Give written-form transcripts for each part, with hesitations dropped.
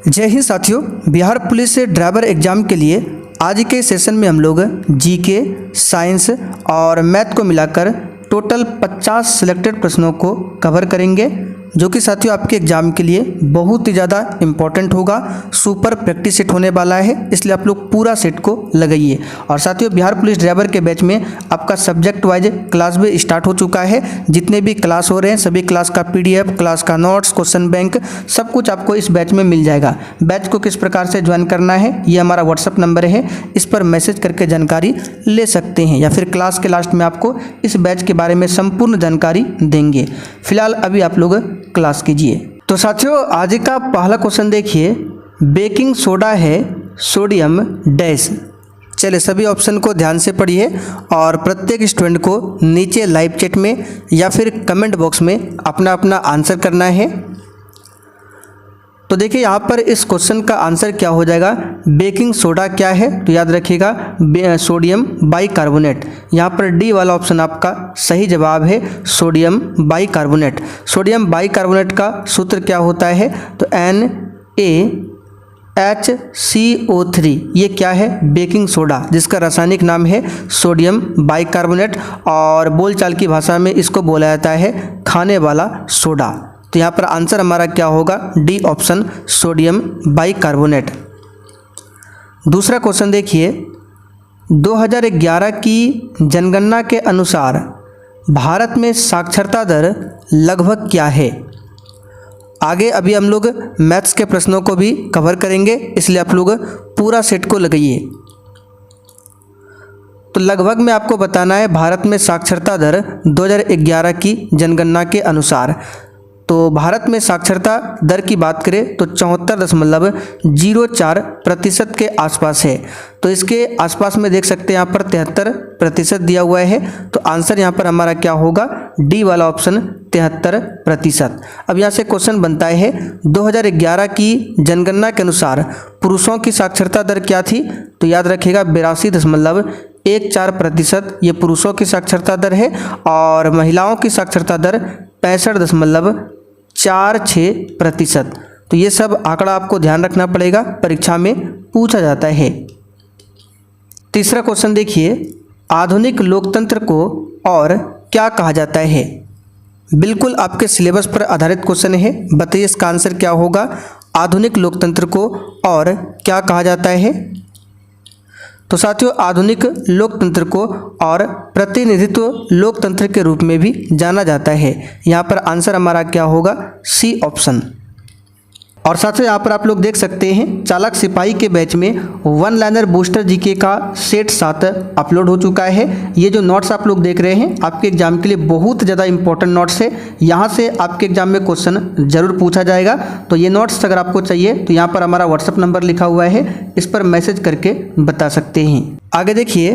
जय हिंद साथियों। Bihar police driver exam के लिए आज के सेशन में हम लोग जीके, साइंस और मैथ को मिलाकर टोटल 50 सिलेक्टेड प्रश्नों को कवर करेंगे, जो कि साथियों आपके एग्ज़ाम के लिए बहुत ही ज़्यादा इम्पोर्टेंट होगा। सुपर प्रैक्टिस सेट होने वाला है, इसलिए आप लोग पूरा सेट को लगाइए। और साथियों बिहार पुलिस ड्राइवर के बैच में आपका सब्जेक्ट वाइज क्लास भी स्टार्ट हो चुका है। जितने भी क्लास हो रहे हैं सभी क्लास का PDF, क्लास का नोट्स, क्वेश्चन बैंक सब कुछ आपको इस बैच में मिल जाएगा। बैच को किस प्रकार से ज्वाइन करना है ये हमारा व्हाट्सअप नंबर है, इस पर मैसेज करके जानकारी ले सकते हैं, या फिर क्लास के लास्ट में आपको इस बैच के बारे में संपूर्ण जानकारी देंगे। फिलहाल अभी आप लोग क्लास कीजिए। तो साथियों आज का पहला क्वेश्चन देखिए, बेकिंग सोडा है सोडियम डैश। चलिए सभी ऑप्शन को ध्यान से पढ़िए और प्रत्येक स्टूडेंट को नीचे लाइव चैट में या फिर कमेंट बॉक्स में अपना अपना आंसर करना है। तो देखिए यहाँ पर इस क्वेश्चन का आंसर क्या हो जाएगा। बेकिंग सोडा क्या है तो याद रखिएगा सोडियम बाइकार्बोनेट। यहाँ पर डी वाला ऑप्शन आपका सही जवाब है, सोडियम बाइकार्बोनेट। सोडियम बाइकार्बोनेट का सूत्र क्या होता है तो NaHCO3। ये क्या है, बेकिंग सोडा, जिसका रासायनिक नाम है सोडियम बाइकार्बोनेट और बोलचाल की भाषा में इसको बोला जाता है खाने वाला सोडा। तो यहाँ पर आंसर हमारा क्या होगा, डी ऑप्शन सोडियम बाइकार्बोनेट। दूसरा क्वेश्चन देखिए, 2011 की जनगणना के अनुसार भारत में साक्षरता दर लगभग क्या है। आगे अभी हम लोग मैथ्स के प्रश्नों को भी कवर करेंगे, इसलिए आप लोग पूरा सेट को लगाइए। तो लगभग में आपको बताना है भारत में साक्षरता दर 2011 की जनगणना के अनुसार। तो भारत में साक्षरता दर की बात करें तो 74.04% के आसपास है। तो इसके आसपास में देख सकते हैं यहाँ पर 73% दिया हुआ है। तो आंसर यहाँ पर हमारा क्या होगा, डी वाला ऑप्शन 73%। अब यहाँ से क्वेश्चन बनता है 2011 की जनगणना के अनुसार पुरुषों की साक्षरता दर क्या थी तो याद रखिएगा 82.14% ये पुरुषों की साक्षरता दर है और महिलाओं की साक्षरता दर 65.46%। तो ये सब आंकड़ा आपको ध्यान रखना पड़ेगा, परीक्षा में पूछा जाता है। तीसरा क्वेश्चन देखिए, आधुनिक लोकतंत्र को और क्या कहा जाता है। बिल्कुल आपके सिलेबस पर आधारित क्वेश्चन है, बताइए इसका आंसर क्या होगा। आधुनिक लोकतंत्र को और क्या कहा जाता है। तो साथियों आधुनिक लोकतंत्र को और प्रतिनिधित्व लोकतंत्र के रूप में भी जाना जाता है। यहाँ पर आंसर हमारा क्या होगा, सी ऑप्शन। और साथियों यहाँ पर आप लोग देख सकते हैं चालक सिपाही के बैच में 1 लाइनर बूस्टर जीके का सेट 7 अपलोड हो चुका है। ये जो नोट्स आप लोग देख रहे हैं आपके एग्जाम के लिए बहुत ज़्यादा इंपॉर्टेंट नोट्स है। यहाँ से आपके एग्जाम में क्वेश्चन जरूर पूछा जाएगा। तो ये नोट्स अगर आपको चाहिए तो यहाँ पर हमारा व्हाट्सअप नंबर लिखा हुआ है, इस पर मैसेज करके बता सकते हैं। आगे देखिए,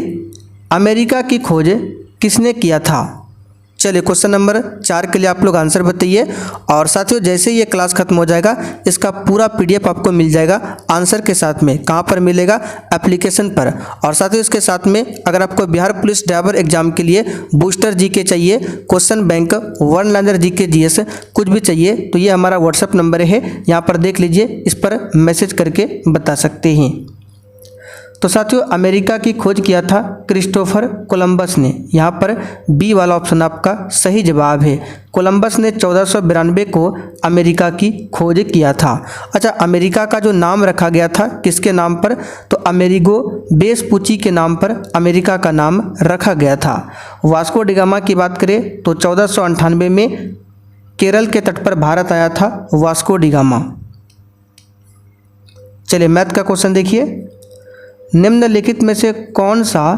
अमेरिका की खोज किसने किया था। चलिए क्वेश्चन नंबर 4 के लिए आप लोग आंसर बताइए। और साथियों जैसे ये क्लास खत्म हो जाएगा इसका पूरा PDF आपको मिल जाएगा आंसर के साथ में। कहाँ पर मिलेगा, एप्लीकेशन पर। और साथियों इसके साथ में अगर आपको बिहार पुलिस ड्राइवर एग्जाम के लिए बूस्टर जीके चाहिए, question bank, 1 liner GK GS कुछ भी चाहिए तो ये हमारा व्हाट्सअप नंबर है, यहाँ पर देख लीजिए, इस पर मैसेज करके बता सकते हैं। तो साथियों अमेरिका की खोज किया था क्रिस्टोफर कोलंबस ने। यहाँ पर बी वाला ऑप्शन आपका सही जवाब है। कोलंबस ने 1492 को अमेरिका की खोज किया था। अच्छा, अमेरिका का जो नाम रखा गया था किसके नाम पर तो अमेरिगो वेस्पुची के नाम पर अमेरिका का नाम रखा गया था। वास्को डिगामा की बात करें तो 1498 में केरल के तट पर भारत आया था वास्को डिगामा। चलिए मैथ का क्वेश्चन देखिए, निम्नलिखित में से कौन सा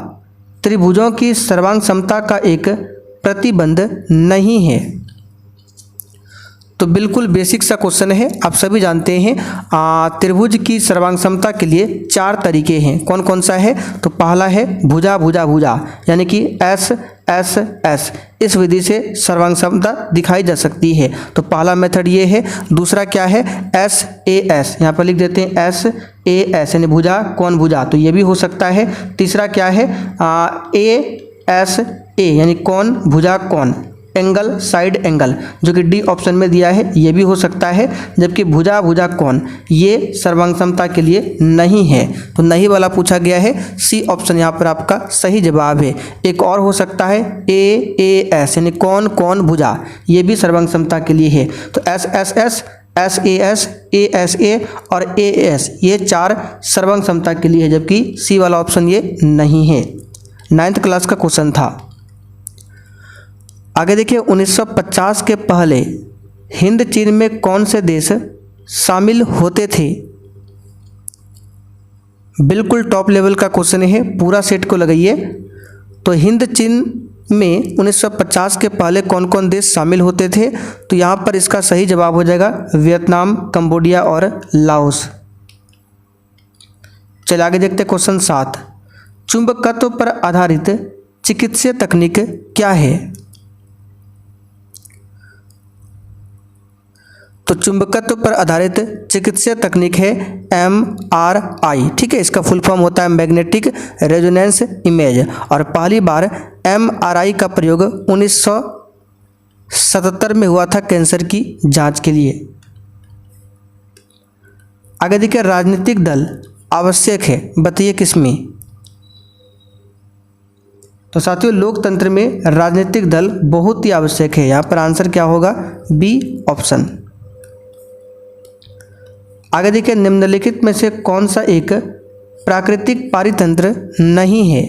त्रिभुजों की सर्वांग समता का एक प्रतिबंध नहीं है। तो बिल्कुल बेसिक सा क्वेश्चन है, आप सभी जानते हैं त्रिभुज की सर्वांग समता के लिए 4 तरीके हैं। कौन कौन सा है तो पहला है भुजा भुजा भुजा, यानी कि S S S। इस विधि से सर्वांग समता दिखाई जा सकती है। तो पहला मेथड ये है। दूसरा क्या है, SAS, यहाँ पर लिख देते हैं SAS यानी भुजा कौन भुजा, तो ये भी हो सकता है। तीसरा क्या है ASA यानी कौन भुजा कौन, एंगल, साइड एंगल, जो कि डी ऑप्शन में दिया है, ये भी हो सकता है। जबकि भुजा, भुजा कोण, ये सर्वांग समता के लिए नहीं है, तो नहीं वाला पूछा गया है। सी ऑप्शन यहाँ पर आपका सही जवाब है। एक और हो सकता है ए एस, यानी कौन कौन भुजा, ये भी सर्वांग समता के लिए है। तो S S S, S A और ए एस, ये 4 सर्वांग समता के लिए है, जबकि सी वाला ऑप्शन ये नहीं है। 9th क्लास का क्वेश्चन था। आगे देखिए, 1950 के पहले हिंद चीन में कौन से देश शामिल होते थे? बिल्कुल टॉप लेवल का क्वेश्चन है, पूरा सेट को लगाइए। तो हिंद चीन में 1950 के पहले कौन कौन देश शामिल होते थे? तो यहाँ पर इसका सही जवाब हो जाएगा वियतनाम, कंबोडिया और लाओस। चलिए आगे देखते हैं क्वेश्चन 7। चुंबकत्व पर आधारित चिकित्सीय तकनीक क्या है? तो चुंबकत्व पर आधारित चिकित्सीय तकनीक है MRI, ठीक है। इसका फुल फॉर्म होता है मैग्नेटिक रेजोनेंस इमेज, और पहली बार MRI का प्रयोग 1977 में हुआ था कैंसर की जांच के लिए। आगे देखिए, राजनीतिक दल आवश्यक है, बताइए किसमें? तो साथियों, लोकतंत्र में राजनीतिक दल बहुत ही आवश्यक है। यहाँ पर आंसर क्या होगा? B option. आगे देखिए, निम्नलिखित में से कौन सा एक प्राकृतिक पारितंत्र नहीं है?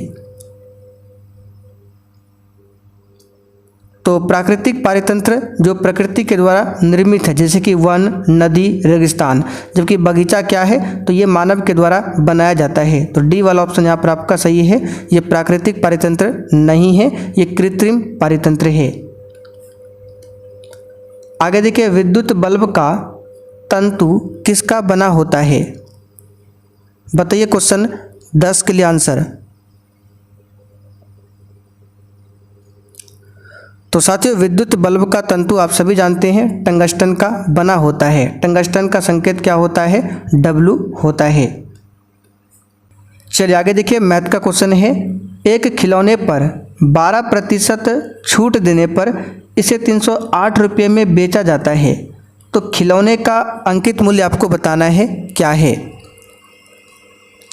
तो प्राकृतिक पारितंत्र जो प्रकृति के द्वारा निर्मित है, जैसे कि वन, नदी, रेगिस्तान, जबकि बगीचा क्या है? तो ये मानव के द्वारा बनाया जाता है। तो डी वाला ऑप्शन यहाँ पर आपका सही है। ये प्राकृतिक पारितंत्र नहीं है, ये कृत्रिम पारितंत्र है। आगे देखिए, विद्युत बल्ब का तंतु किसका बना होता है? बताइए क्वेश्चन 10 के लिए आंसर। तो साथियों, विद्युत बल्ब का तंतु आप सभी जानते हैं टंगस्टन का बना होता है। टंगस्टन का संकेत क्या होता है? W होता है। चलिए आगे देखिए, मैथ का क्वेश्चन है। एक खिलौने पर 12% छूट देने पर इसे 308 रुपये में बेचा जाता है, तो खिलौने का अंकित मूल्य आपको बताना है, क्या है?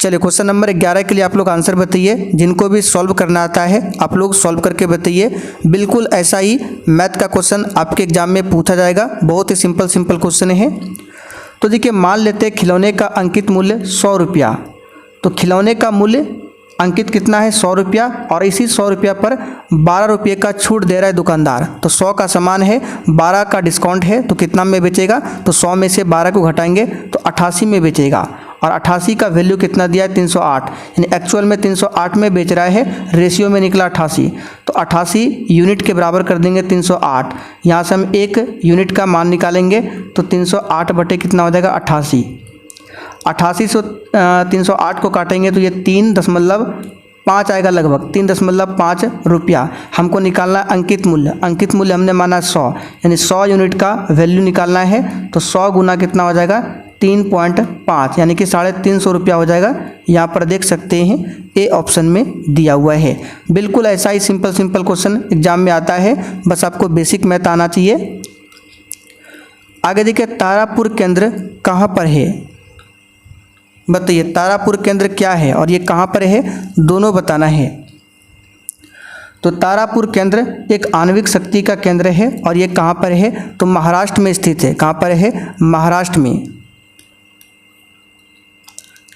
चलिए क्वेश्चन नंबर 11 के लिए आप लोग आंसर बताइए। जिनको भी सॉल्व करना आता है आप लोग सॉल्व करके बताइए। बिल्कुल ऐसा ही मैथ का क्वेश्चन आपके एग्जाम में पूछा जाएगा। बहुत ही सिंपल क्वेश्चन है। तो देखिए, मान लेते हैं खिलौने का अंकित मूल्य 100 रुपया। तो खिलौने का मूल्य अंकित कितना है? 100 रुपया, और इसी 100 रुपया पर 12 रुपये का छूट दे रहा है दुकानदार। तो 100 का सामान है, 12 का डिस्काउंट है, तो कितना में बेचेगा? तो 100 में से 12 को घटाएंगे तो 88 में बेचेगा। और 88 का वैल्यू कितना दिया है? 308, यानी एक्चुअल में 308 में बेच रहा है, रेशियो में निकला 88। तो 88 यूनिट के बराबर कर देंगे 308। यहाँ से हम 1 यूनिट का मान निकालेंगे, तो 308 बटे कितना हो जाएगा? 88। 88 से 308 को काटेंगे तो ये 3.5 आएगा, लगभग 3.5 रुपया। हमको निकालना अंकित मूल्य। अंकित मूल्य हमने माना 100, यानी 100 यूनिट का वैल्यू निकालना है। तो 100 गुना कितना हो जाएगा? 3.5, यानी कि 350 रुपया हो जाएगा। यहाँ पर देख सकते हैं ए ऑप्शन में दिया हुआ है। बिल्कुल ऐसा ही सिंपल क्वेश्चन एग्जाम में आता है, बस आपको बेसिक मैथ आना चाहिए। आगे देखिए, तारापुर केंद्र कहाँ पर है? बताइए, तारापुर केंद्र क्या है और ये कहाँ पर है? दोनों बताना है। तो तारापुर केंद्र एक आणविक शक्ति का केंद्र है, और ये कहाँ पर है? तो महाराष्ट्र में स्थित है। कहाँ पर है? महाराष्ट्र में।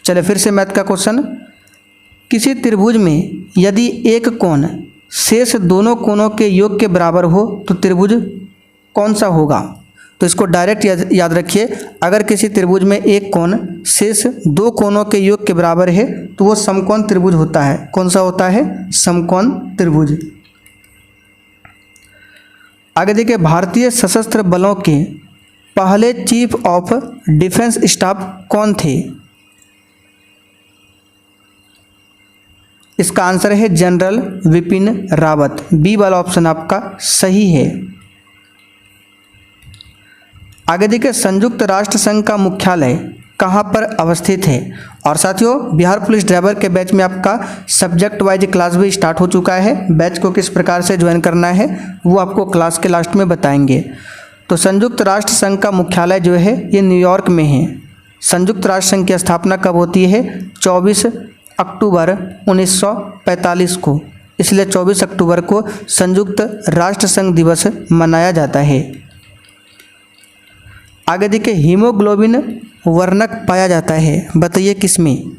चलिए फिर से मैथ का क्वेश्चन। किसी त्रिभुज में यदि एक कोण शेष दोनों कोणों के योग के बराबर हो तो त्रिभुज कौन सा होगा? तो इसको डायरेक्ट याद रखिए। अगर किसी त्रिभुज में एक कोण शेष 2 कोणों के योग के बराबर है तो वो समकोण त्रिभुज होता है। कौन सा होता है? समकोण त्रिभुज। आगे देखिए, भारतीय सशस्त्र बलों के पहले चीफ ऑफ डिफेंस स्टाफ कौन थे? इसका आंसर है जनरल विपिन रावत। बी वाला ऑप्शन आपका सही है। आगे देखिए, संयुक्त राष्ट्र संघ का मुख्यालय कहाँ पर अवस्थित है। और साथियों बिहार पुलिस ड्राइवर के बैच में आपका सब्जेक्ट वाइज क्लास भी स्टार्ट हो चुका है। बैच को किस प्रकार से ज्वाइन करना है वो आपको क्लास के लास्ट में बताएंगे। तो संयुक्त राष्ट्र संघ का मुख्यालय जो है ये न्यूयॉर्क में है। संयुक्त राष्ट्र संघ की स्थापना कब होती है? 24 अक्टूबर 1945 को। इसलिए 24 अक्टूबर को संयुक्त राष्ट्र संघ दिवस मनाया जाता है। आगे देखिए, हीमोग्लोबिन वर्णक पाया जाता है, बताइए किसमें?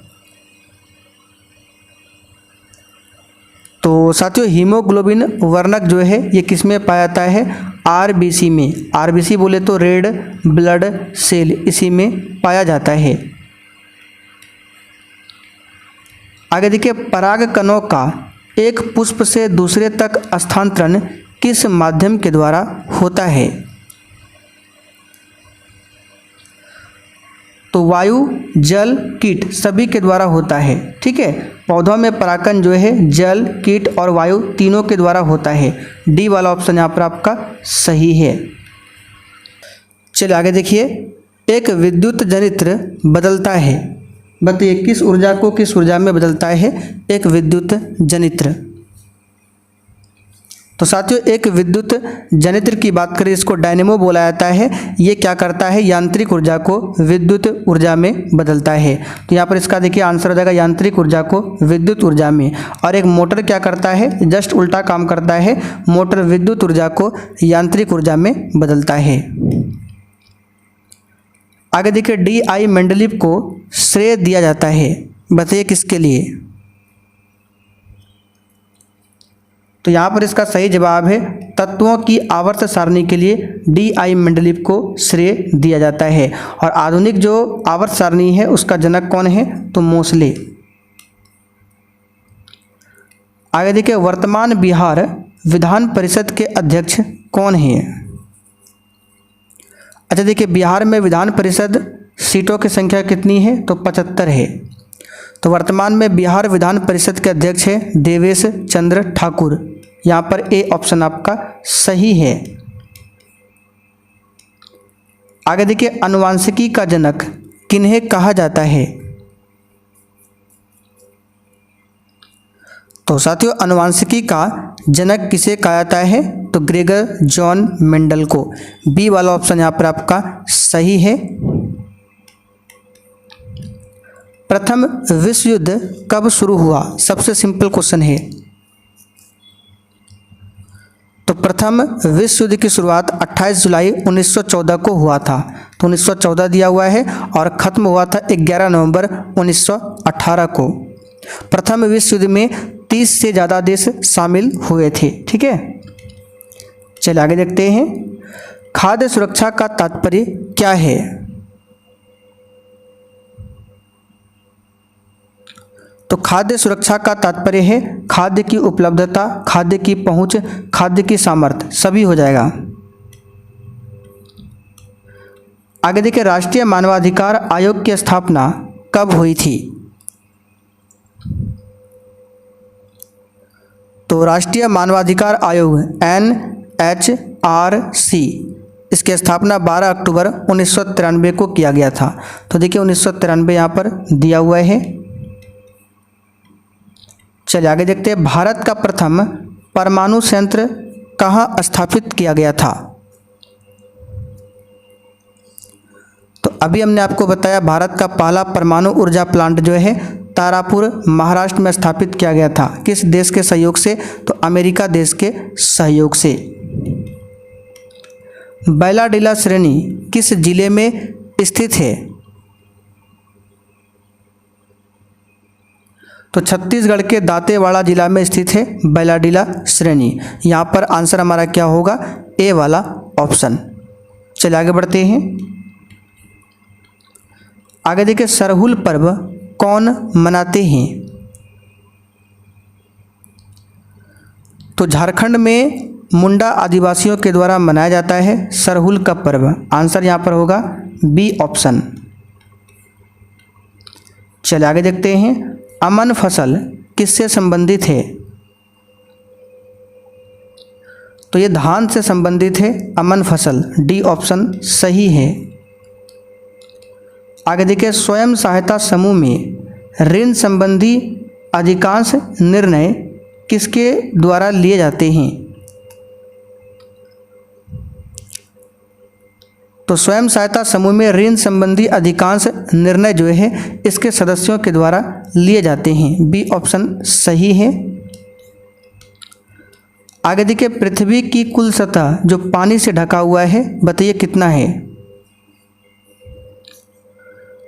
तो साथियों हीमोग्लोबिन वर्णक जो है ये किसमें पाया जाता है? आरबीसी में। आरबीसी बोले तो रेड ब्लड सेल, इसी में पाया जाता है। आगे देखिए, पराग कणों का एक पुष्प से दूसरे तक स्थानांतरण किस माध्यम के द्वारा होता है? तो वायु, जल, कीट सभी के द्वारा होता है। ठीक है, पौधों में परागकण जो है जल, कीट और वायु तीनों के द्वारा होता है। डी वाला ऑप्शन यहाँ पर आपका सही है। चलिए आगे देखिए, एक विद्युत जनित्र बदलता है, बताइए किस ऊर्जा को किस ऊर्जा में बदलता है एक विद्युत जनित्र? तो साथियों एक विद्युत जनित्र की बात करें, इसको डायनेमो बोला जाता है। ये क्या करता है? यांत्रिक ऊर्जा को विद्युत ऊर्जा में बदलता है। तो यहाँ पर इसका देखिए आंसर हो जाएगा यांत्रिक ऊर्जा को विद्युत ऊर्जा में। और एक मोटर क्या करता है? जस्ट उल्टा काम करता है। मोटर विद्युत ऊर्जा को यांत्रिक ऊर्जा में बदलता है। आगे देखिए, डी.आई. मेंडलीव को श्रेय दिया जाता है, बताइए किसके लिए? तो यहाँ पर इसका सही जवाब है तत्वों की आवर्त सारणी के लिए डी.आई. मेंडलीव को श्रेय दिया जाता है। और आधुनिक जो आवर्त सारणी है उसका जनक कौन है? तो मोसले। आगे देखिए, वर्तमान बिहार विधान परिषद के अध्यक्ष कौन है? अच्छा देखिए, बिहार में विधान परिषद सीटों की संख्या कितनी है? तो 75 है। तो वर्तमान में बिहार विधान परिषद के अध्यक्ष है देवेश चंद्र ठाकुर। यहाँ पर ए ऑप्शन आपका सही है। आगे देखिए, अनुवांशिकी का जनक किन्हें कहा जाता है? तो साथियों अनुवांशिकी का जनक किसे कहा जाता है? तो ग्रेगर जॉन मेंडल को। बी वाला ऑप्शन यहाँ पर आपका सही है। प्रथम विश्व युद्ध कब शुरू हुआ? सबसे सिंपल क्वेश्चन है। तो प्रथम विश्व युद्ध की शुरुआत 28 जुलाई 1914 को हुआ था। तो 1914 दिया हुआ है और ख़त्म हुआ था 11 नवंबर 1918 को। प्रथम विश्व युद्ध में 30 से ज़्यादा देश शामिल हुए थे। ठीक है, चलिए आगे देखते हैं। खाद्य सुरक्षा का तात्पर्य क्या है? तो खाद्य सुरक्षा का तात्पर्य है खाद्य की उपलब्धता, खाद्य की पहुंच, खाद्य की सामर्थ्य, सभी हो जाएगा। आगे देखिए, राष्ट्रीय मानवाधिकार आयोग की स्थापना कब हुई थी? तो राष्ट्रीय मानवाधिकार आयोग NHRC इसकी स्थापना 12 अक्टूबर 1993 को किया गया था। तो देखिए 1993 यहाँ पर दिया हुआ है। चलिए आगे देखते हैं, भारत का प्रथम परमाणु संयंत्र कहाँ स्थापित किया गया था? तो अभी हमने आपको बताया भारत का पहला परमाणु ऊर्जा प्लांट जो है तारापुर महाराष्ट्र में स्थापित किया गया था। किस देश के सहयोग से? तो अमेरिका देश के सहयोग से। बैलाडीला श्रेणी किस जिले में स्थित है? तो छत्तीसगढ़ के दांतेवाड़ा जिला में स्थित है बैलाडीला श्रेणी। यहाँ पर आंसर हमारा क्या होगा? ए वाला ऑप्शन। चलिए आगे बढ़ते हैं। आगे देखिए, सरहुल पर्व कौन मनाते हैं? तो झारखंड में मुंडा आदिवासियों के द्वारा मनाया जाता है सरहुल का पर्व। आंसर यहाँ पर होगा बी ऑप्शन। चलिए आगे देखते हैं, अमन फसल किससे संबंधित है? तो ये धान से संबंधित है अमन फसल। डी ऑप्शन सही है। आगे देखिए, स्वयं सहायता समूह में ऋण संबंधी अधिकांश निर्णय किसके द्वारा लिए जाते हैं? तो स्वयं सहायता समूह में ऋण संबंधी अधिकांश निर्णय जो है इसके सदस्यों के द्वारा लिए जाते हैं। बी ऑप्शन सही है। आगे देखिए, पृथ्वी की कुल सतह जो पानी से ढका हुआ है, बताइए कितना है?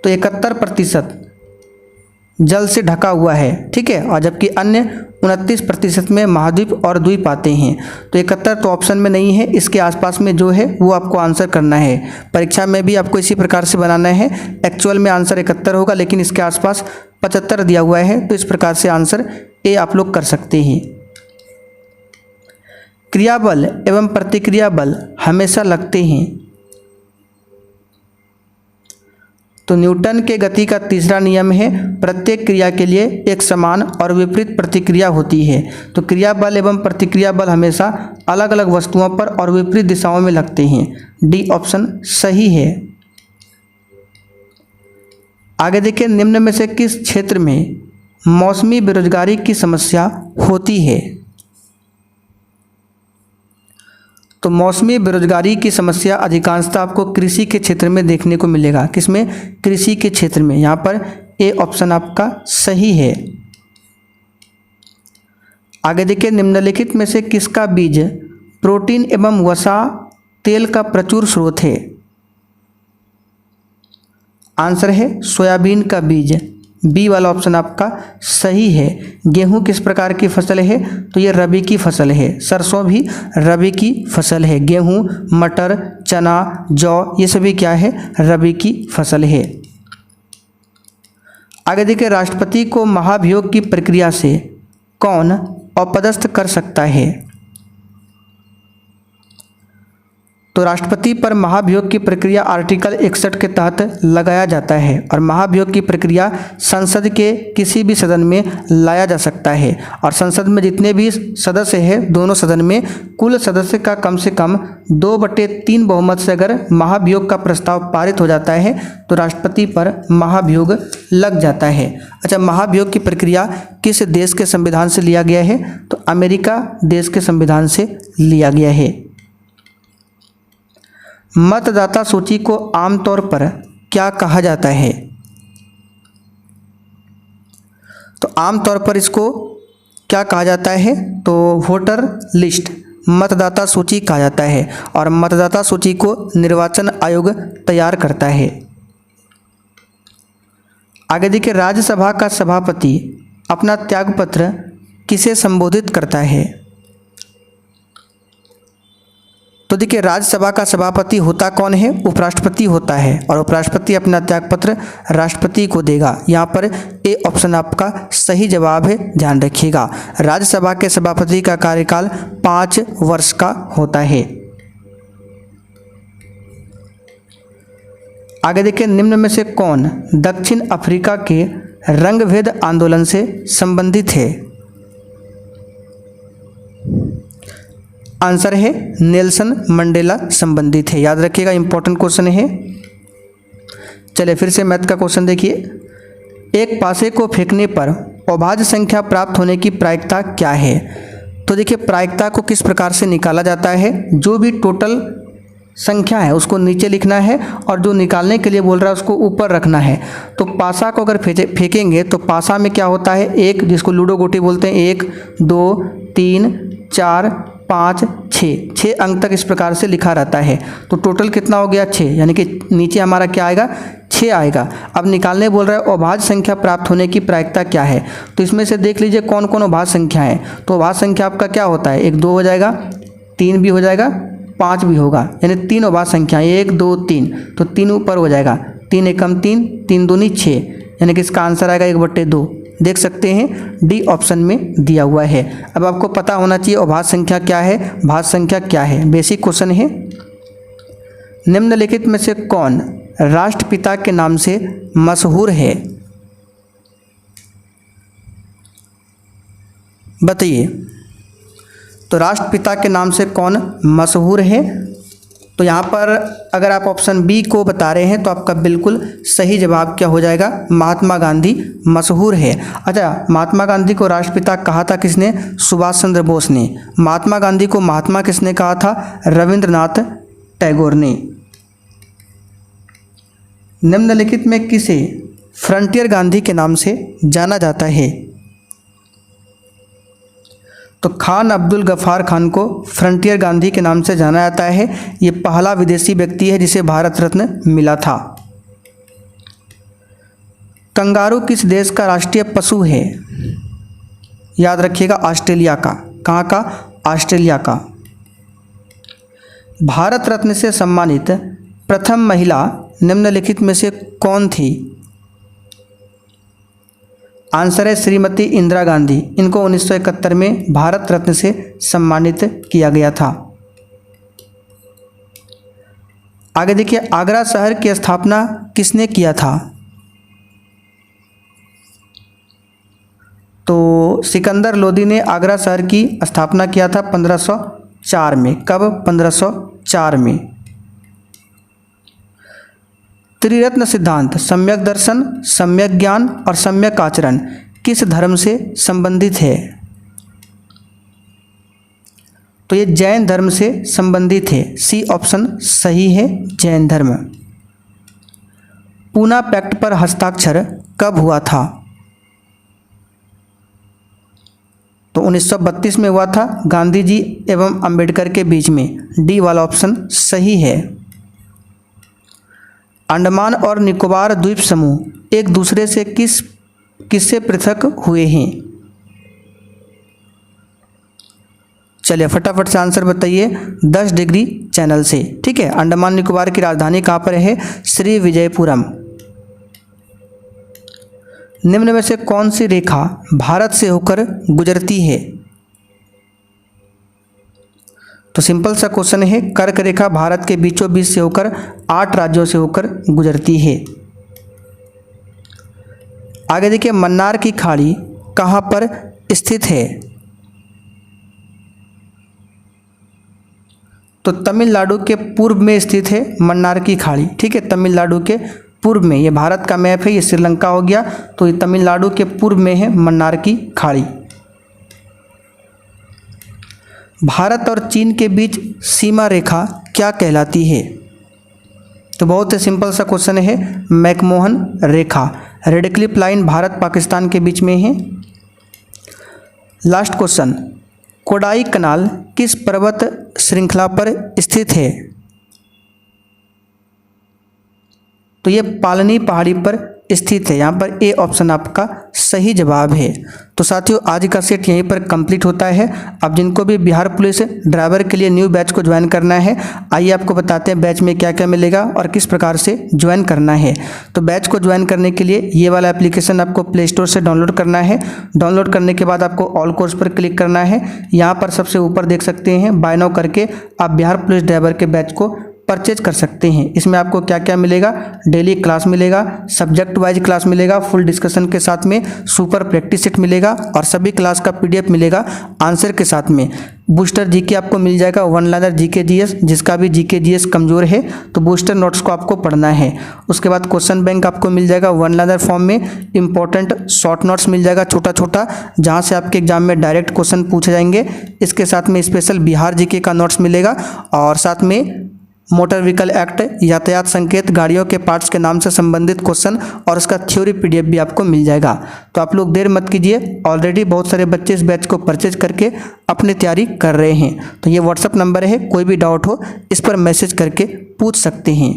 तो 71% जल से ढका हुआ है, ठीक है, और जबकि अन्य 29% में महाद्वीप और द्वीप आते हैं। तो 71 तो ऑप्शन में नहीं है, इसके आसपास में जो है वो आपको आंसर करना है। परीक्षा में भी आपको इसी प्रकार से बनाना है। एक्चुअल में आंसर 71 होगा, लेकिन इसके आसपास 75 दिया हुआ है, तो इस प्रकार से आंसर ए आप लोग कर सकते हैं। क्रिया बल एवं प्रतिक्रिया बल हमेशा लगते हैं। तो न्यूटन के गति का तीसरा नियम है, प्रत्येक क्रिया के लिए एक समान और विपरीत प्रतिक्रिया होती है। तो क्रिया बल एवं प्रतिक्रिया बल हमेशा अलग अलग वस्तुओं पर और विपरीत दिशाओं में लगते हैं। डी ऑप्शन सही है। आगे देखिए, निम्न में से किस क्षेत्र में मौसमी बेरोजगारी की समस्या होती है? तो मौसमी बेरोजगारी की समस्या अधिकांशतः आपको कृषि के क्षेत्र में देखने को मिलेगा। किसमें? कृषि के क्षेत्र में। यहाँ पर ए ऑप्शन आपका सही है। आगे देखिए, निम्नलिखित में से किसका बीज प्रोटीन एवं वसा तेल का प्रचुर स्रोत है? आंसर है सोयाबीन का बीज। बी वाला ऑप्शन आपका सही है। गेहूं किस प्रकार की फसल है? तो ये रबी की फसल है। सरसों भी रबी की फसल है। गेहूं, मटर, चना, जौ ये सभी क्या है? रबी की फसल है। आगे देखिए, राष्ट्रपति को महाभियोग की प्रक्रिया से कौन अपदस्थ कर सकता है? तो राष्ट्रपति पर महाभियोग की प्रक्रिया आर्टिकल 61 के तहत लगाया जाता है और महाभियोग की प्रक्रिया संसद के किसी भी सदन में लाया जा सकता है। और संसद में जितने भी सदस्य हैं, दोनों सदन में कुल सदस्य का कम से कम 2/3 बहुमत से अगर महाभियोग का प्रस्ताव पारित हो जाता है तो राष्ट्रपति पर महाभियोग लग जाता है। अच्छा, महाभियोग की प्रक्रिया किस देश के संविधान से लिया गया है? तो अमेरिका देश के संविधान से लिया गया है। मतदाता सूची को आमतौर पर क्या कहा जाता है? तो आमतौर पर इसको क्या कहा जाता है? तो वोटर लिस्ट, मतदाता सूची कहा जाता है। और मतदाता सूची को निर्वाचन आयोग तैयार करता है। आगे देखिए, राज्यसभा का सभापति अपना त्यागपत्र किसे संबोधित करता है? तो देखिए, राज्यसभा का सभापति होता कौन है? उपराष्ट्रपति होता है। और उपराष्ट्रपति अपना त्यागपत्र राष्ट्रपति को देगा। यहाँ पर ए ऑप्शन आपका सही जवाब है, ध्यान रखिएगा। राज्यसभा के सभापति का कार्यकाल 5 वर्ष का होता है। आगे देखिए, निम्न में से कौन दक्षिण अफ्रीका के रंगभेद आंदोलन से संबंधित है? आंसर है नेल्सन मंडेला संबंधित है। याद रखिएगा, इंपॉर्टेंट क्वेश्चन है। चलिए फिर से मैथ का क्वेश्चन देखिए। एक पासे को फेंकने पर अभाज्य संख्या प्राप्त होने की प्रायिकता क्या है? तो देखिए, प्रायिकता को किस प्रकार से निकाला जाता है? जो भी टोटल संख्या है उसको नीचे लिखना है और जो निकालने के लिए बोल रहा है उसको ऊपर रखना है। तो पासा को अगर फेंकेंगे तो पासा में क्या होता है? एक, जिसको लूडो गोटी बोलते हैं, 1 2 3 4 5 6 अंक तक इस प्रकार से लिखा रहता है। तो टोटल कितना हो गया? 6, यानी कि नीचे हमारा क्या आएगा? 6 आएगा। अब निकालने बोल रहा है अभाज्य संख्या प्राप्त होने की प्रायिकता क्या है? तो इसमें से देख लीजिए कौन कौन अभाज्य संख्या है। तो अभाज्य संख्या आपका क्या होता है? 1 2 हो जाएगा, 3 भी हो जाएगा, 5 भी होगा, यानी 3 अभाज्य संख्या, 1 2 3, तो 3 ऊपर हो जाएगा। 3 एकम 3, 3 दूनी 6, यानी कि इसका आंसर आएगा 1/2। देख सकते हैं डी ऑप्शन में दिया हुआ है। अब आपको पता होना चाहिए अभाज्य संख्या क्या है, भाज्य संख्या क्या है। बेसिक क्वेश्चन है। निम्नलिखित में से कौन राष्ट्रपिता के नाम से मशहूर है? बताइए। तो राष्ट्रपिता के नाम से कौन मशहूर है? तो यहाँ पर अगर आप ऑप्शन बी को बता रहे हैं तो आपका बिल्कुल सही जवाब क्या हो जाएगा, महात्मा गांधी मशहूर है। अच्छा, महात्मा गांधी को राष्ट्रपिता कहा था किसने, सुभाष चंद्र बोस ने। महात्मा गांधी को महात्मा किसने कहा था, रविंद्रनाथ टैगोर ने। निम्नलिखित में किसे फ्रंटियर गांधी के नाम से जाना जाता है। तो खान अब्दुल गफ्फार खान को फ्रंटियर गांधी के नाम से जाना जाता है। ये पहला विदेशी व्यक्ति है जिसे भारत रत्न मिला था। कंगारू किस देश का राष्ट्रीय पशु है, याद रखिएगा ऑस्ट्रेलिया का। कहाँ का, ऑस्ट्रेलिया का। भारत रत्न से सम्मानित प्रथम महिला निम्नलिखित में से कौन थी। आंसर है श्रीमती इंदिरा गांधी। इनको 1971 में भारत रत्न से सम्मानित किया गया था। आगे देखिए, आगरा शहर की स्थापना किसने किया था। तो सिकंदर लोदी ने आगरा शहर की स्थापना किया था 1504 में। कब, 1504 में। त्रिरत्न सिद्धांत सम्यक दर्शन, सम्यक ज्ञान और सम्यक आचरण किस धर्म से संबंधित है। तो ये जैन धर्म से संबंधित है। सी ऑप्शन सही है, जैन धर्म। पूना पैक्ट पर हस्ताक्षर कब हुआ था। तो 1932 में हुआ था, गांधी जी एवं अंबेडकर के बीच में। डी वाला ऑप्शन सही है। अंडमान और निकोबार द्वीप समूह एक दूसरे से किससे पृथक हुए हैं। चलिए फटाफट से आंसर बताइए। 10 डिग्री चैनल से, ठीक है। अंडमान निकोबार की राजधानी कहाँ पर है, श्री विजयपुरम। निम्न में से कौन सी रेखा भारत से होकर गुजरती है। तो सिंपल सा क्वेश्चन है, कर्क रेखा भारत के बीचों बीच से होकर 8 राज्यों से होकर गुजरती है। आगे देखिए, मन्नार की खाड़ी कहाँ पर स्थित है। तो तमिलनाडु के पूर्व में स्थित है मन्नार की खाड़ी, ठीक है। तमिलनाडु के पूर्व में, ये भारत का मैप है, ये श्रीलंका हो गया, तो ये तमिलनाडु के पूर्व में है मन्नार की खाड़ी। भारत और चीन के बीच सीमा रेखा क्या कहलाती है। तो बहुत ही सिंपल सा क्वेश्चन है, मैकमोहन रेखा। Radcliffe line Bharat Pakistan के बीच में है। लास्ट क्वेश्चन, कोडाई कनाल किस पर्वत श्रृंखला पर स्थित है। तो ये पालनी पहाड़ी पर स्थित है। यहाँ पर ए ऑप्शन आपका सही जवाब है। तो साथियों, आज का सेट यहीं पर कंप्लीट होता है। अब जिनको भी बिहार पुलिस ड्राइवर के लिए न्यू बैच को ज्वाइन करना है, आइए आपको बताते हैं बैच में क्या क्या मिलेगा और किस प्रकार से ज्वाइन करना है। तो बैच को ज्वाइन करने के लिए ये वाला एप्लीकेशन आपको प्ले स्टोर से डाउनलोड करना है। डाउनलोड करने के बाद आपको ऑल कोर्स पर क्लिक करना है। यहाँ पर सबसे ऊपर देख सकते हैं बाय नाउ करके, आप बिहार पुलिस ड्राइवर के बैच को परचेज कर सकते हैं। इसमें आपको क्या क्या मिलेगा, डेली क्लास मिलेगा, सब्जेक्ट वाइज क्लास मिलेगा फुल डिस्कशन के साथ में, सुपर प्रैक्टिस सेट मिलेगा और सभी क्लास का PDF मिलेगा आंसर के साथ में। बूस्टर जीके आपको मिल जाएगा, वन लाइनर जीके जीएस, जिसका भी जीके जीएस कमज़ोर है तो बूस्टर नोट्स को आपको पढ़ना है। उसके बाद क्वेश्चन बैंक आपको मिल जाएगा वन लाइनर फॉर्म में, इंपॉर्टेंट शॉर्ट नोट्स मिल जाएगा छोटा छोटा, जहाँ से आपके एग्जाम में डायरेक्ट क्वेश्चन पूछे जाएंगे। इसके साथ में स्पेशल बिहार जीके का नोट्स मिलेगा और साथ में मोटर व्हीकल एक्ट, यातायात संकेत, गाड़ियों के पार्ट्स के नाम से संबंधित क्वेश्चन और उसका थ्योरी PDF भी आपको मिल जाएगा। तो आप लोग देर मत कीजिए, ऑलरेडी बहुत सारे बच्चे इस बैच को परचेज करके अपनी तैयारी कर रहे हैं। तो ये WhatsApp नंबर है, कोई भी डाउट हो इस पर मैसेज करके पूछ सकते हैं।